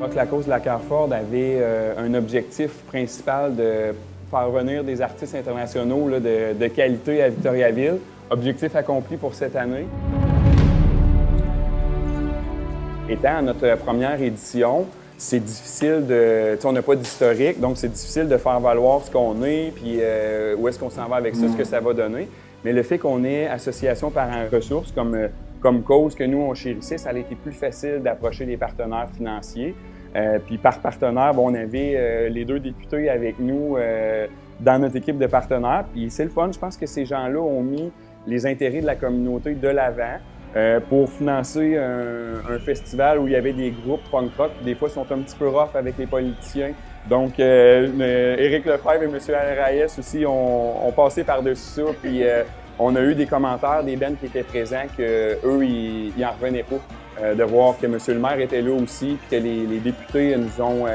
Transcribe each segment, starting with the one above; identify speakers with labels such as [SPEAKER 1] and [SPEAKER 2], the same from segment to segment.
[SPEAKER 1] Donc, la cause de la Carrefour avait un objectif principal de faire venir des artistes internationaux là, de qualité à Victoriaville. Objectif accompli pour cette année. Étant à notre première édition, c'est difficile de... on n'a pas d'historique, donc c'est difficile de faire valoir ce qu'on est, puis où est-ce qu'on s'en va avec ça, ce que ça va donner. Mais le fait qu'on ait Association Parents Ressources comme cause que nous, on chérissait, ça a été plus facile d'approcher les partenaires financiers. Puis par partenaire, bon, on avait les 2 députés avec nous dans notre équipe de partenaires. Puis c'est le fun, je pense que ces gens-là ont mis les intérêts de la communauté de l'avant pour financer un festival où il y avait des groupes punk rock. Des fois, ils sont un petit peu rough avec les politiciens. Donc, Éric Lefebvre et M. Alraïs aussi ont passé par-dessus ça. Puis on a eu des commentaires des bands qui étaient présents qu'eux, ils n'en revenaient pas. De voir que M. le maire était là aussi, puis que les députés nous ont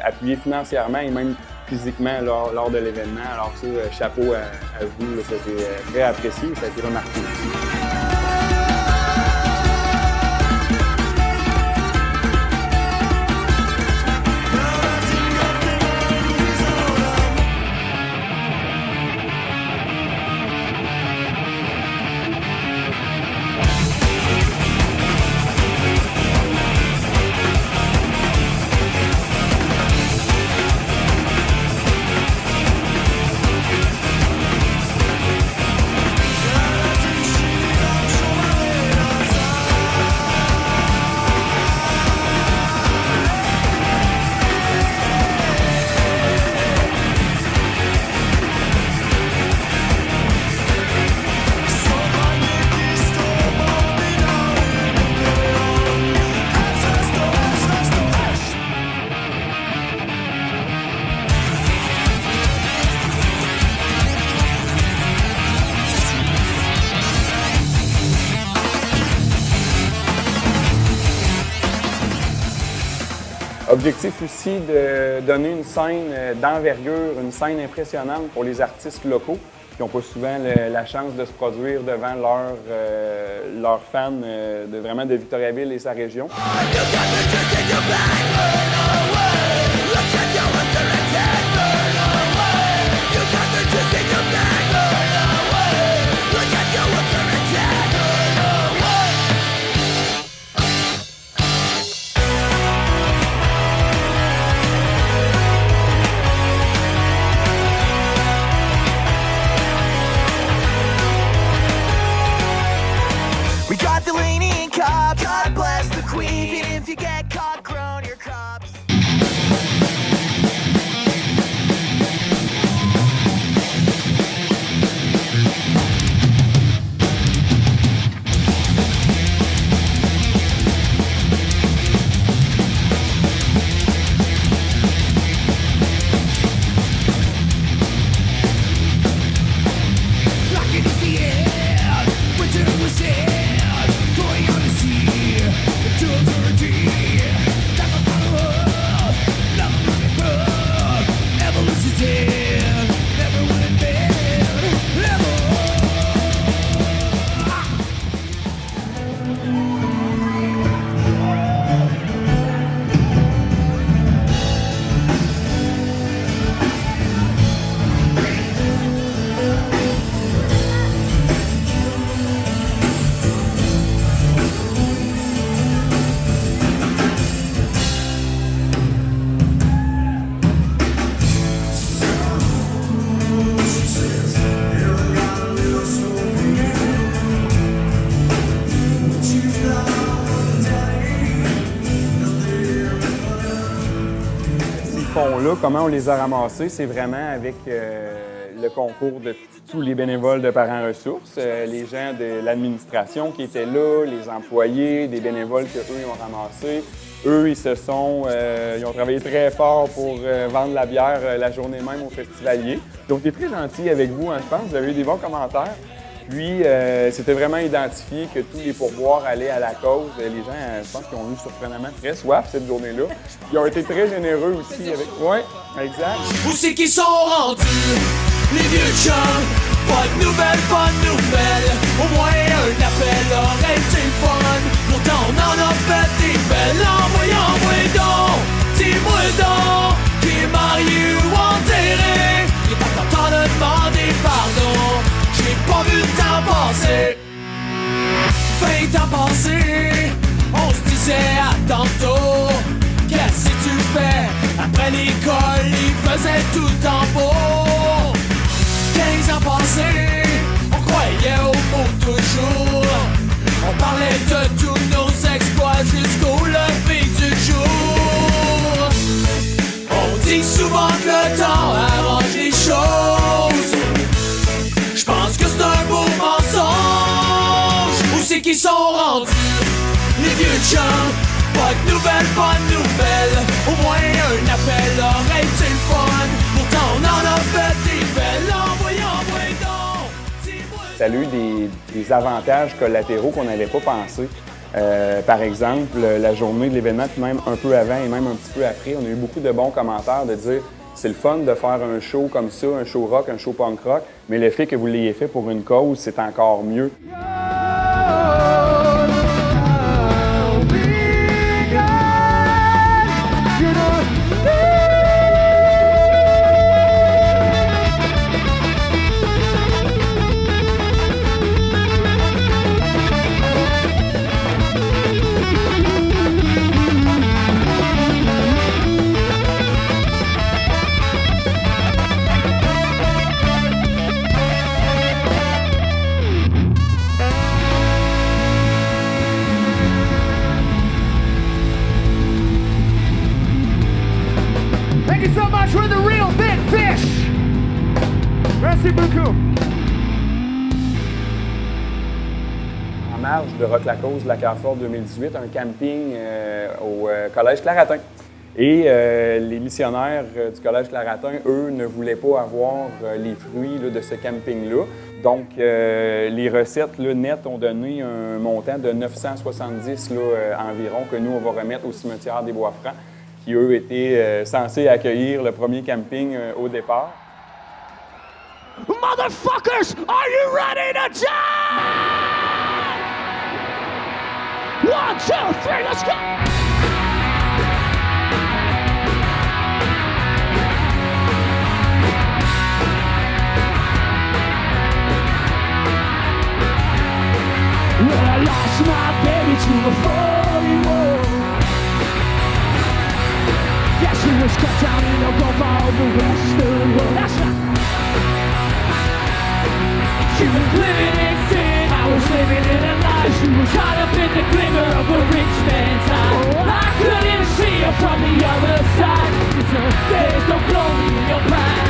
[SPEAKER 1] appuyés financièrement et même physiquement lors de l'événement. Alors ça, chapeau à vous, là, c'était très apprécié, ça a été remarqué. Objectif aussi de donner une scène d'envergure, une scène impressionnante pour les artistes locaux qui n'ont pas souvent la chance de se produire devant leurs fans vraiment de Victoriaville et sa région. Là, comment on les a ramassés, c'est vraiment avec le concours de tous les bénévoles de Parents Ressources, les gens de l'administration qui étaient là, les employés, des bénévoles qu'eux ont ramassés. Eux, ils ont travaillé très fort pour vendre la bière la journée même aux festivaliers. Donc, ils étaient très gentils avec vous, hein, je pense. Vous avez eu des bons commentaires. Puis, c'était vraiment identifié que tous les pourboires allaient à la cause. Les gens, je pense qu'ils ont eu surprenamment très soif cette journée-là. Ils ont été très généreux aussi avec... Oui, exact.
[SPEAKER 2] Où c'est qu'ils sont rendus, les vieux chums? Pas de nouvelles. Au moins un appel aurait été fun. Pourtant, on en a fait des belles. Envoyez donc! 20 ans passés, on se disait à tantôt. Qu'est-ce que tu fais? Après l'école, il faisait tout en beau. 15 ans passés, on croyait au mot toujours. On parlait de tous nos exploits jusqu'au lever du jour. On dit souvent que le temps arrange les choses. J'pense que c'est un beau mensonge. Où c'est qu'ils sont rendus, les vieux chums? Pas de nouvelles, pas de nouvelles. Au moins un appel aurait été le fun. Pourtant on en a fait des belles. Envoyez donc.
[SPEAKER 1] Ça a eu des avantages collatéraux qu'on n'avait pas pensé. Par exemple, la journée de l'événement, puis même un peu avant et même un petit peu après, on a eu beaucoup de bons commentaires de dire c'est le fun de faire un show comme ça, un show rock, un show punk rock, mais le fait que vous l'ayez fait pour une cause, c'est encore mieux.
[SPEAKER 3] Thank you so much for the real big fish. Merci beaucoup.
[SPEAKER 1] En marge de Rock la cause de la Carrefour 2018, un camping au Collège Claratin. Et les missionnaires du Collège Claratin, eux, ne voulaient pas avoir les fruits là, de ce camping-là. Donc, les recettes là, nettes ont donné un montant de 970 là, environ que nous, on va remettre au cimetière des Bois-Francs, qui, eux, étaient censés accueillir le premier camping au départ.
[SPEAKER 3] Motherfuckers, are you ready to die? 1, 2, 3, let's go! Well, I lost my baby to a 40-year-old. Yeah, she was cut down in a rope all the western world. That's right. She was living in sin, I was living in a lie. She was caught up in the glimmer of a rich man's eye. I couldn't see her from the other side. She said, there's no glory in your pride.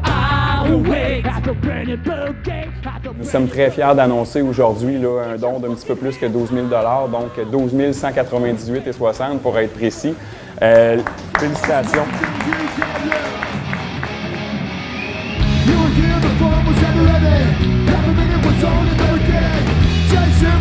[SPEAKER 3] I'll wait at the Brandenburg Gate.
[SPEAKER 1] Nous sommes très fiers d'annoncer aujourd'hui là, un don d'un petit peu plus que 12 000 $, donc 12 198,60 pour être précis. Félicitations.
[SPEAKER 3] You were here before, was ever ready. Never minute was on the day. Jason